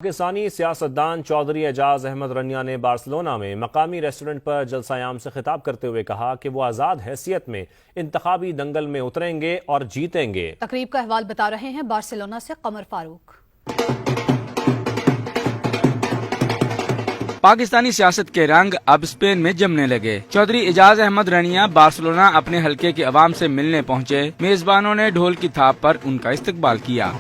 پاکستانی سیاستدان چودھری اعجاز احمد رنیا نے بارسلونا میں مقامی ریسٹورنٹ پر جلسہ عام سے خطاب کرتے ہوئے کہا کہ وہ آزاد حیثیت میں انتخابی دنگل میں اتریں گے اور جیتیں گے۔ تقریب کا احوال بتا رہے ہیں بارسلونا سے قمر فاروق۔ پاکستانی سیاست کے رنگ اب اسپین میں جمنے لگے۔ چودھری اعجاز احمد رنیا بارسلونا اپنے حلقے کے عوام سے ملنے پہنچے۔ میزبانوں نے ڈھول کی تھاپ پر ان کا استقبال کیا۔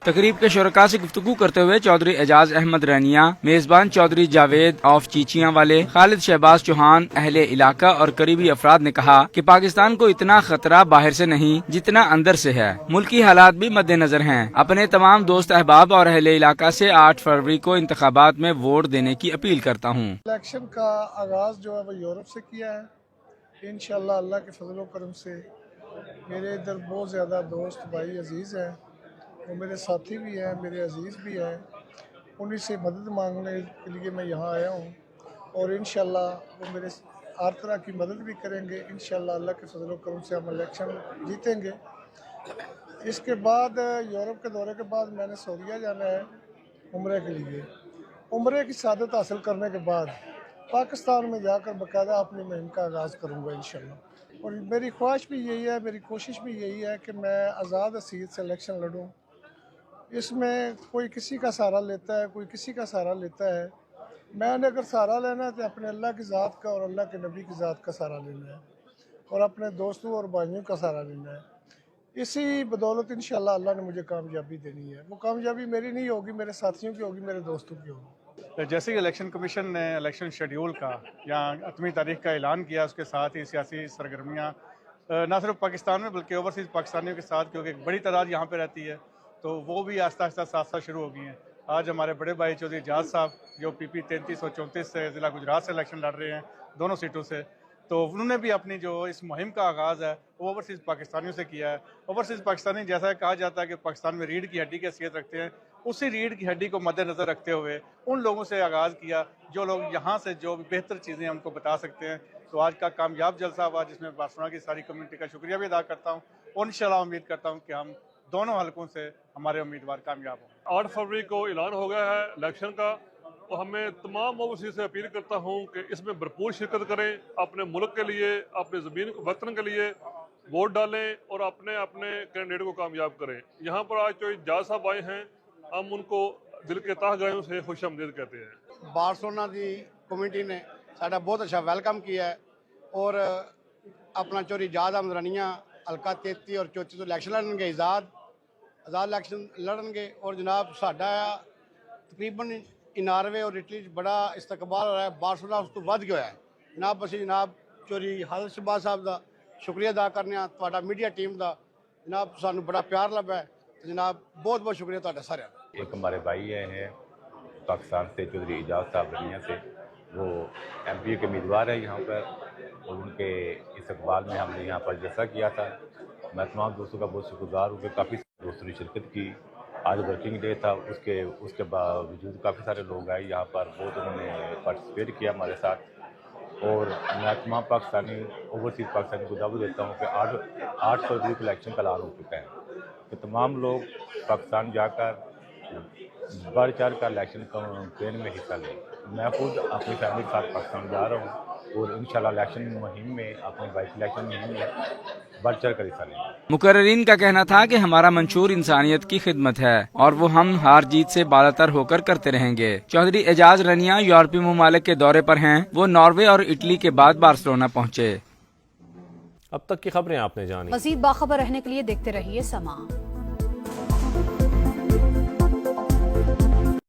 تقریب کے شرکاء سے گفتگو کرتے ہوئے چودھری اعجاز احمد رنیا، میزبان چودھری جاوید آف چیچیاں والے، خالد شہباز چوہان، اہل علاقہ اور قریبی افراد نے کہا کہ پاکستان کو اتنا خطرہ باہر سے نہیں جتنا اندر سے ہے۔ ملکی حالات بھی مد نظر ہیں۔ اپنے تمام دوست احباب اور اہل علاقہ سے 8 فروری کو انتخابات میں ووٹ دینے کی اپیل کرتا ہوں۔ الیکشن کا آغاز جو ہے وہ یورپ سے کیا ہے۔ انشاءاللہ اللہ کے فضل و کرم سے میرے ادھر بہت زیادہ دوست بھائی عزیز ہیں، وہ میرے ساتھی بھی ہیں، میرے عزیز بھی ہیں، انہیں سے مدد مانگنے کے لیے میں یہاں آیا ہوں، اور انشاءاللہ وہ میرے ہر طرح کی مدد بھی کریں گے۔ انشاءاللہ اللہ کے فضل و کرم سے ہم الیکشن جیتیں گے۔ اس کے بعد یورپ کے دورے کے بعد میں نے سعودیہ جانا ہے عمرے کے لیے۔ عمرے کی سعادت حاصل کرنے کے بعد پاکستان میں جا کر باقاعدہ اپنی مہم کا آغاز کروں گا انشاءاللہ، اور میری خواہش بھی یہی ہے، میری کوشش بھی یہی ہے کہ میں آزاد حیثیت سے الیکشن لڑوں۔ اس میں کوئی کسی کا سہارا لیتا ہے، کوئی کسی کا سہارا لیتا ہے۔ میں نے اگر سہارا لینا ہے تو اپنے اللہ کی ذات کا اور اللہ کے نبی کی ذات کا سہارا لینا ہے، اور اپنے دوستوں اور بھائیوں کا سہارا لینا ہے۔ اسی بدولت انشاءاللہ اللہ نے مجھے کامیابی دینی ہے۔ وہ کامیابی میری نہیں ہوگی، میرے ساتھیوں کی ہوگی، میرے دوستوں کی ہوگی۔ جیسے ہی الیکشن کمیشن نے الیکشن شیڈیول کا یا 8ویں تاریخ کا اعلان کیا، اس کے ساتھ ہی سیاسی سرگرمیاں نہ صرف پاکستان میں بلکہ اوورسیز پاکستانیوں کے ساتھ، کیونکہ ایک بڑی تعداد یہاں پہ رہتی ہے، تو وہ بھی آہستہ آہستہ ساتھ شروع ہو گئی ہیں۔ آج ہمارے بڑے بھائی چودھری اعجاز صاحب جو پی پی 3334 سے ضلع گجرات سے الیکشن لڑ رہے ہیں، دونوں سیٹوں سے، تو انہوں نے بھی اپنی جو اس مہم کا آغاز ہے وہ اوورسیز پاکستانیوں سے کیا ہے۔ اوورسیز پاکستانی جیسا کہا جاتا ہے کہ پاکستان میں ریڑھ کی ہڈی کی حیثیت رکھتے ہیں، اسی ریڑھ کی ہڈی کو مد نظر رکھتے ہوئے ان لوگوں سے آغاز کیا جو لوگ یہاں سے جو بھی بہتر چیزیں ہم کو بتا سکتے ہیں۔ تو آج کا کامیاب جلسہ ہوا جس میں بارسلونا کی ساری کمیونٹی کا شکریہ بھی ادا کرتا ہوں، اور انشاءاللہ امید کرتا ہوں کہ ہم دونوں حلقوں سے ہمارے امیدوار کامیاب ہوں۔ 8 فروری کو اعلان ہو گیا ہے الیکشن کا، تو ہمیں تمام اوورسیز سے اپیل کرتا ہوں کہ اس میں بھرپور شرکت کریں، اپنے ملک کے لیے، اپنے زمین وطن کے لیے ووٹ ڈالیں اور اپنے کینڈیڈیٹ کو کامیاب کریں۔ یہاں پر آج جو اعجاز صاحب آئے ہیں، ہم ان کو دل کے تہ گہرائیوں سے خوش آمدید کہتے ہیں۔ بارسلونا کی کمیونٹی نے ساڈا بہت اچھا ویلکم کیا ہے، اور اپنا چودھری اعجاز احمد رنیا حلقہ 33 اور 34 تو الیکشن لڑن گے، آزاد الیکشن لڑن گے، اور جناب ساڈا تقریباً ناروے اور اٹلی بڑا استقبال ہو رہا ہے، بارسلونا اس تو ود گیا ہے۔ جناب اسی جناب چودھری خالد شہباز صاحب کا شکریہ ادا کرنے ہاں، تہاڈا میڈیا ٹیم کا جناب سانو بڑا پیار لبا ہے، جناب بہت بہت شکریہ تہاڈا سارے۔ ایک ہمارے بھائی ہیں پاکستان سے چودھری اعجاز صاحب رنیا سے، وہ ایم پی کے امیدوار ہیں یہاں پر، اور ان کے استقبال میں ہم نے یہاں پر جلسہ کیا تھا۔ میں تمام دوستوں کا بہت شکر گزار ہوں کہ کافی دوستوں نے شرکت کی۔ آج ورکنگ ڈے تھا، اس کے باوجود کافی سارے لوگ آئے یہاں پر، بہت انہوں نے پارٹیسپیٹ کیا ہمارے ساتھ، اور میں تمام پاکستانی اوورسیز پاکستانی کو دعوت دیتا ہوں کہ 8 فروری کو الیکشن کا اعلان ہو چکا ہے کہ تمام لوگ پاکستان جا کر بڑھ چڑھ کر الیکشن کیمپین میں حصہ لیں۔ میں خود اپنی فیملی کے ساتھ پاکستان جا رہا ہوں، اور انشاءاللہ الیکشن مہم میں اپنے بائک الیکشن مہم میں بڑھ چڑھ کر حصہ لیں۔ مقررین کا کہنا تھا کہ ہمارا منشور انسانیت کی خدمت ہے، اور وہ ہم ہار جیت سے بالاتر ہو کر کرتے رہیں گے۔ چودھری اعجاز رنیا یورپی ممالک کے دورے پر ہیں۔ وہ ناروے اور اٹلی کے بعد بارسلونا پہنچے۔ اب تک کی خبریں آپ نے جانی۔ مزید باخبر رہنے کے لیے دیکھتے رہیے سما۔